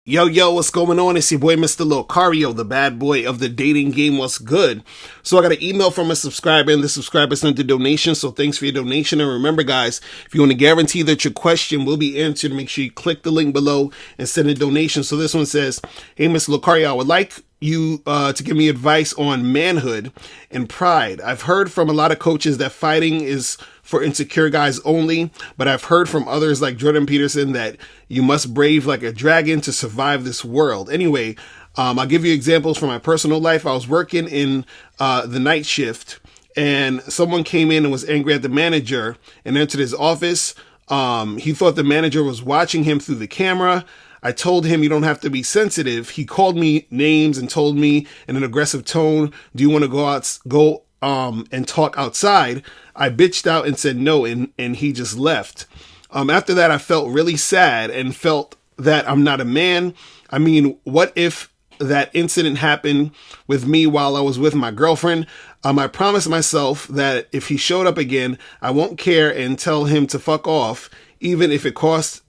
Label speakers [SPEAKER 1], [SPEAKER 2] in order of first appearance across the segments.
[SPEAKER 1] Yo, what's going on? It's your boy, Mr. Locario, the bad boy of the dating game. What's good? So I got an email from a subscriber, and the subscriber sent a donation, so thanks for your donation. And remember, guys, if you want to guarantee that your question will be answered, make sure you click the link below and send a donation. So this one says, hey, Mr. Locario, I would like you to give me advice on manhood and pride. I've heard from a lot of coaches that fighting is for insecure guys only, but I've heard from others like Jordan Peterson that you must brave like a dragon to survive this world. Anyway, I'll give you examples from my personal life. I was working in the night shift, and someone came in and was angry at the manager and entered his office. He thought the manager was watching him through the camera. I told him you don't have to be sensitive. He called me names and told me in an aggressive tone, do you want to go and talk outside? I bitched out and said no, and he just left. After that, I felt really sad and felt that I'm not a man. I mean, what if that incident happened with me while I was with my girlfriend? I promised myself that if he showed up again, I won't care and tell him to fuck off, even if it costs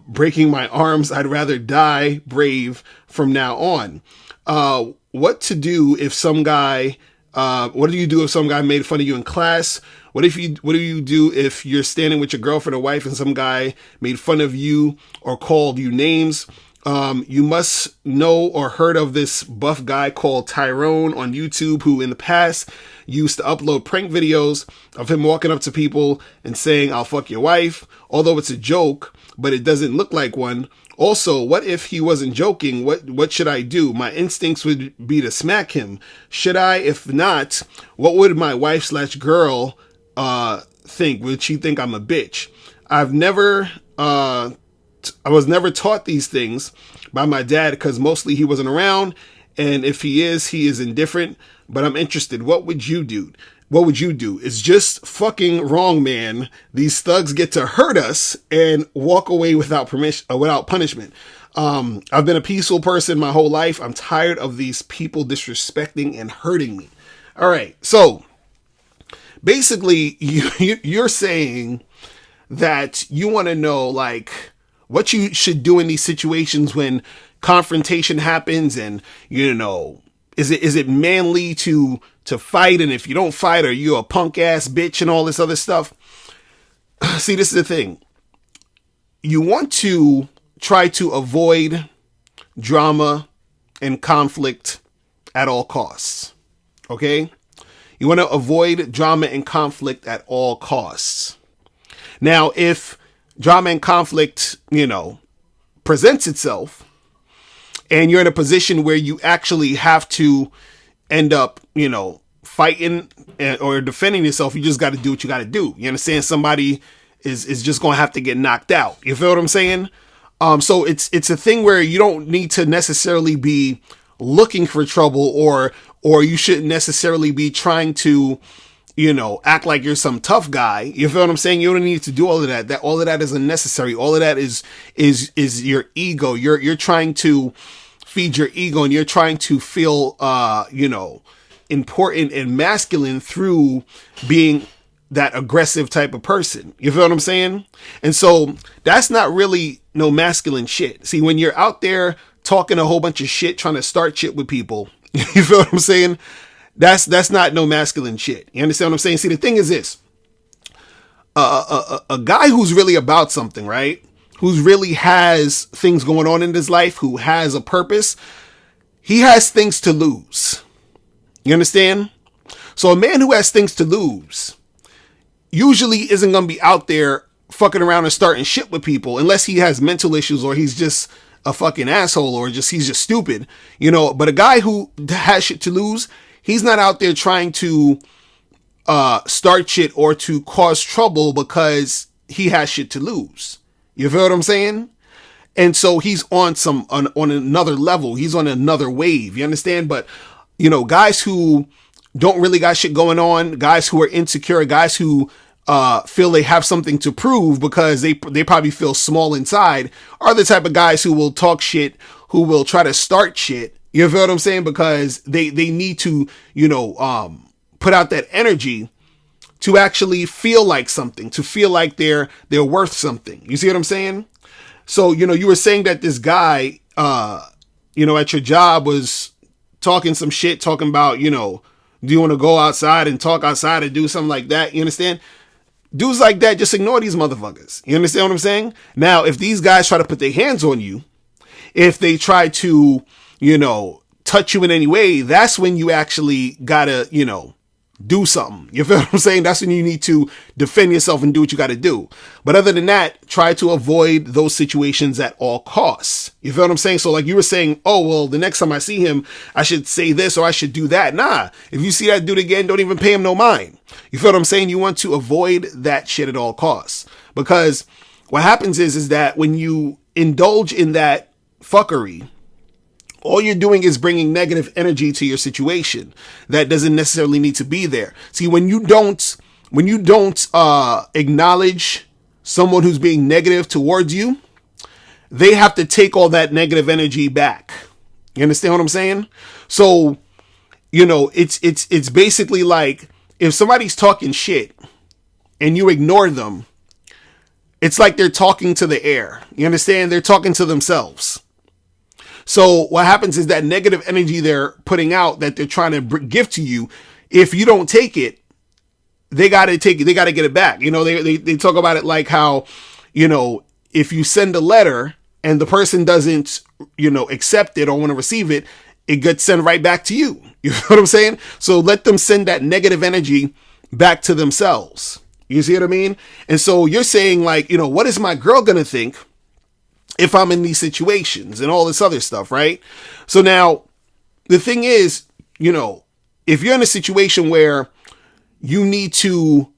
[SPEAKER 1] breaking my arms. I'd rather die brave from now on. What to do if some guy, what do you do if some guy made fun of you in class? What do you do if you're standing with your girlfriend or wife and some guy made fun of you or called you names? You must know or heard of this buff guy called Tyrone on YouTube, who in the past used to upload prank videos of him walking up to people and saying, I'll fuck your wife, although it's a joke, but it doesn't look like one. Also, what if he wasn't joking? What should I do? My instincts would be to smack him. Should I? If not, what would my wife/girl think? Would she think I'm a bitch? I was never taught these things by my dad because mostly he wasn't around, and if he is indifferent, but I'm interested. What would you do? What would you do? It's just fucking wrong, man. These thugs get to hurt us and walk away without permission, without punishment. I've been a peaceful person my whole life. I'm tired of these people disrespecting and hurting me. All right. So basically you're saying that you want to know like what you should do in these situations when confrontation happens, and is it manly to fight, and if you don't fight, are you a punk ass bitch and all this other stuff? See, this is the thing. You want to try to avoid drama and conflict at all costs. Okay? You want to avoid drama and conflict at all costs. Now, if drama and conflict, presents itself, and you're in a position where you actually have to end up, fighting or defending yourself, you just got to do what you got to do. You understand? Somebody is just going to have to get knocked out. You feel what I'm saying? So it's a thing where you don't need to necessarily be looking for trouble, or you shouldn't necessarily be trying to, act like you're some tough guy. You feel what I'm saying? You don't need to do all of that. All of that is unnecessary. All of that is your ego. You're trying to feed your ego, and you're trying to feel, important and masculine through being that aggressive type of person. You feel what I'm saying? And so that's not really no masculine shit. See, when you're out there talking a whole bunch of shit, trying to start shit with people, you feel what I'm saying? That's not no masculine shit. You understand what I'm saying? See, the thing is this, a guy who's really about something, right? Who's really has things going on in his life, who has a purpose, he has things to lose. You understand? So a man who has things to lose usually isn't going to be out there fucking around and starting shit with people unless he has mental issues or he's just a fucking asshole or he's just stupid, but a guy who has shit to lose, he's not out there trying to start shit or to cause trouble because he has shit to lose. You feel what I'm saying? And so he's on another level. He's on another wave. You understand? But, guys who don't really got shit going on, guys who are insecure, guys who feel they have something to prove because they probably feel small inside, are the type of guys who will talk shit, who will try to start shit. You feel what I'm saying? Because they need to, put out that energy to actually feel like something, to feel like they're worth something. You see what I'm saying? So, you were saying that this guy at your job was talking some shit, talking about, do you want to go outside and talk outside and do something like that? You understand? Dudes like that, just ignore these motherfuckers. You understand what I'm saying? Now, if these guys try to put their hands on you, if they try to, touch you in any way, that's when you actually gotta, do something. You feel what I'm saying? That's when you need to defend yourself and do what you gotta do. But other than that, try to avoid those situations at all costs. You feel what I'm saying? So like you were saying, oh, well, the next time I see him, I should say this or I should do that. Nah, if you see that dude again, don't even pay him no mind. You feel what I'm saying? You want to avoid that shit at all costs. Because what happens is that when you indulge in that fuckery, all you're doing is bringing negative energy to your situation that doesn't necessarily need to be there. See, when you don't acknowledge someone who's being negative towards you, they have to take all that negative energy back. You understand what I'm saying? So, it's basically like if somebody's talking shit and you ignore them, it's like they're talking to the air. You understand? They're talking to themselves. So what happens is that negative energy they're putting out that they're trying to give to you, if you don't take it, they got to take it. They got to get it back. They talk about it like how, if you send a letter and the person doesn't, accept it or want to receive it, it gets sent right back to you. You know what I'm saying? So let them send that negative energy back to themselves. You see what I mean? And so you're saying like, what is my girl going to think if I'm in these situations and all this other stuff, right? So now the thing is, if you're in a situation where you need to,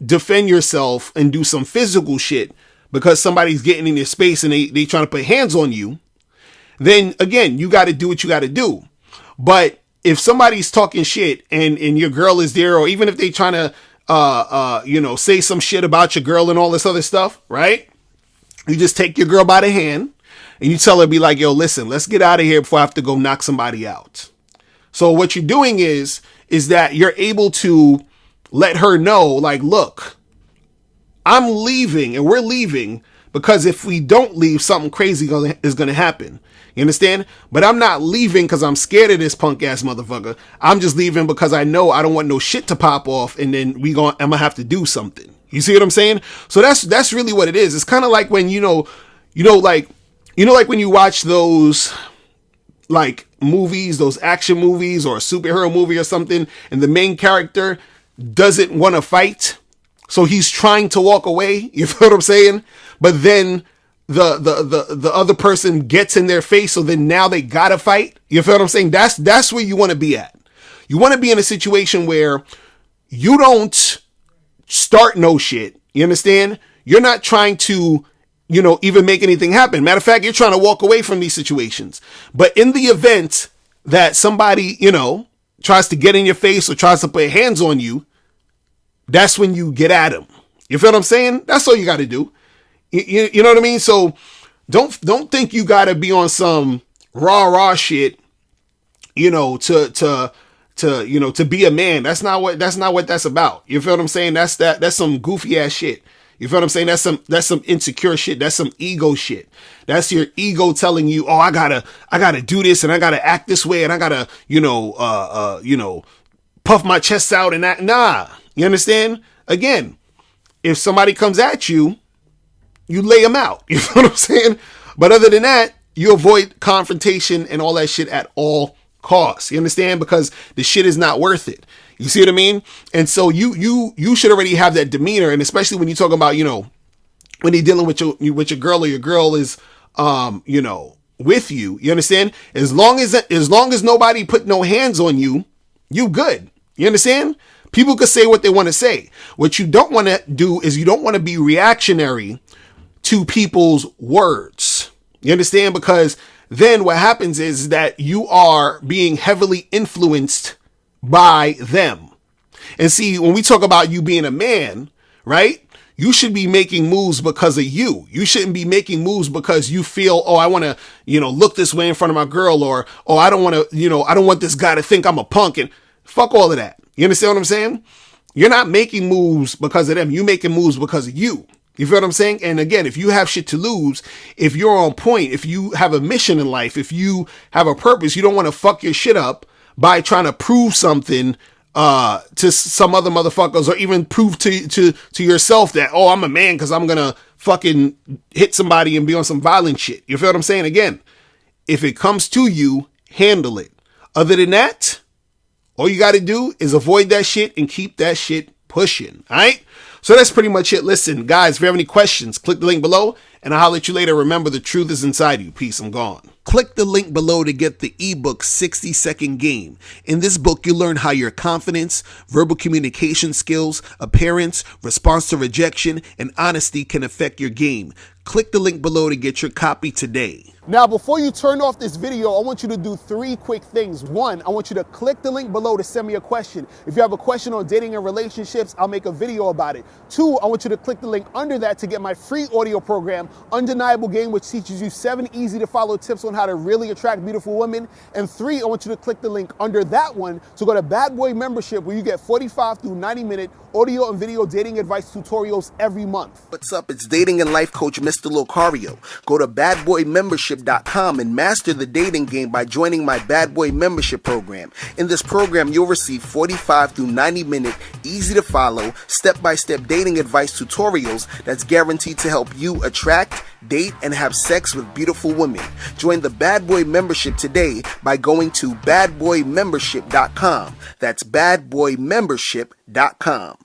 [SPEAKER 1] defend yourself and do some physical shit because somebody's getting in your space and they trying to put hands on you, then again, you got to do what you got to do. But if somebody's talking shit and your girl is there, or even if they trying to, say some shit about your girl and all this other stuff, right? You just take your girl by the hand and you tell her, be like, yo, listen, let's get out of here before I have to go knock somebody out. So what you're doing is that you're able to let her know, like, look, I'm leaving and we're leaving because if we don't leave, something crazy is going to happen. You understand? But I'm not leaving because I'm scared of this punk ass motherfucker. I'm just leaving because I know I don't want no shit to pop off and then I'm going to have to do something. You see what I'm saying? So that's really what it is. It's kind of like when, like when you watch those like movies, those action movies or a superhero movie or something, and the main character doesn't want to fight. So he's trying to walk away. You feel what I'm saying? But then the other person gets in their face. So then now they gotta fight. You feel what I'm saying? That's where you want to be at. You want to be in a situation where you don't start no shit. You understand? You're not trying to, even make anything happen. Matter of fact, you're trying to walk away from these situations. But in the event that somebody, tries to get in your face or tries to put hands on you, that's when you get at them. You feel what I'm saying? That's all you got to do. You know what I mean? So don't think you got to be on some rah shit, to be a man. That's not what that's about. You feel what I'm saying? That's some goofy ass shit. You feel what I'm saying? That's some insecure shit. That's some ego shit. That's your ego telling you, oh, I gotta do this and I gotta act this way and I gotta, puff my chest out and that. Nah, you understand? Again, if somebody comes at you, you lay them out. You know what I'm saying? But other than that, you avoid confrontation and all that shit at all costs. You understand? Because the shit is not worth it. You see what I mean? And so you should already have that demeanor. And especially when you talk about, when you're dealing with your girl or your girl is, with you, you understand? As long as nobody put no hands on you, you good. You understand? People could say what they want to say. What you don't want to do is you don't want to be reactionary to people's words. You understand? Because then what happens is that you are being heavily influenced by them. And see, when we talk about you being a man, right? You should be making moves because of you. You shouldn't be making moves because you feel, oh, I want to, look this way in front of my girl, or, oh, I don't want to, I don't want this guy to think I'm a punk, and fuck all of that. You understand what I'm saying? You're not making moves because of them. You're making moves because of you. You feel what I'm saying? And again, if you have shit to lose, if you're on point, if you have a mission in life, if you have a purpose, you don't want to fuck your shit up by trying to prove something to some other motherfuckers, or even prove to yourself that, oh, I'm a man because I'm gonna fucking hit somebody and be on some violent shit. You feel what I'm saying? Again, if it comes to you, handle it. Other than that, all you got to do is avoid that shit and keep that shit pushing. All right? So that's pretty much it. Listen, guys, if you have any questions, click the link below and I'll holler at you later. Remember, the truth is inside you. Peace. I'm gone. Click the link below to get the ebook 60-Second Game. In this book, you learn how your confidence, verbal communication skills, appearance, response to rejection, and honesty can affect your game. Click the link below to get your copy today. Now, before you turn off this video, I want you to do 3 quick things. 1, I want you to click the link below to send me a question. If you have a question on dating and relationships, I'll make a video about it. 2, I want you to click the link under that to get my free audio program, Undeniable Game, which teaches you 7 easy to follow tips on how to really attract beautiful women. And 3, I want you to click the link under that one to go to Bad Boy Membership, where you get 45 through 90-minute audio and video dating advice tutorials every month. What's up? It's dating and life coach Mr. Locario. Go to badboymembership.com and master the dating game by joining my Bad Boy Membership program. In this program, you'll receive 45 through 90-minute, easy to follow, step-by-step dating advice tutorials that's guaranteed to help you attract, date, and have sex with beautiful women. Join the Bad Boy Membership today by going to badboymembership.com. That's badboymembership.com.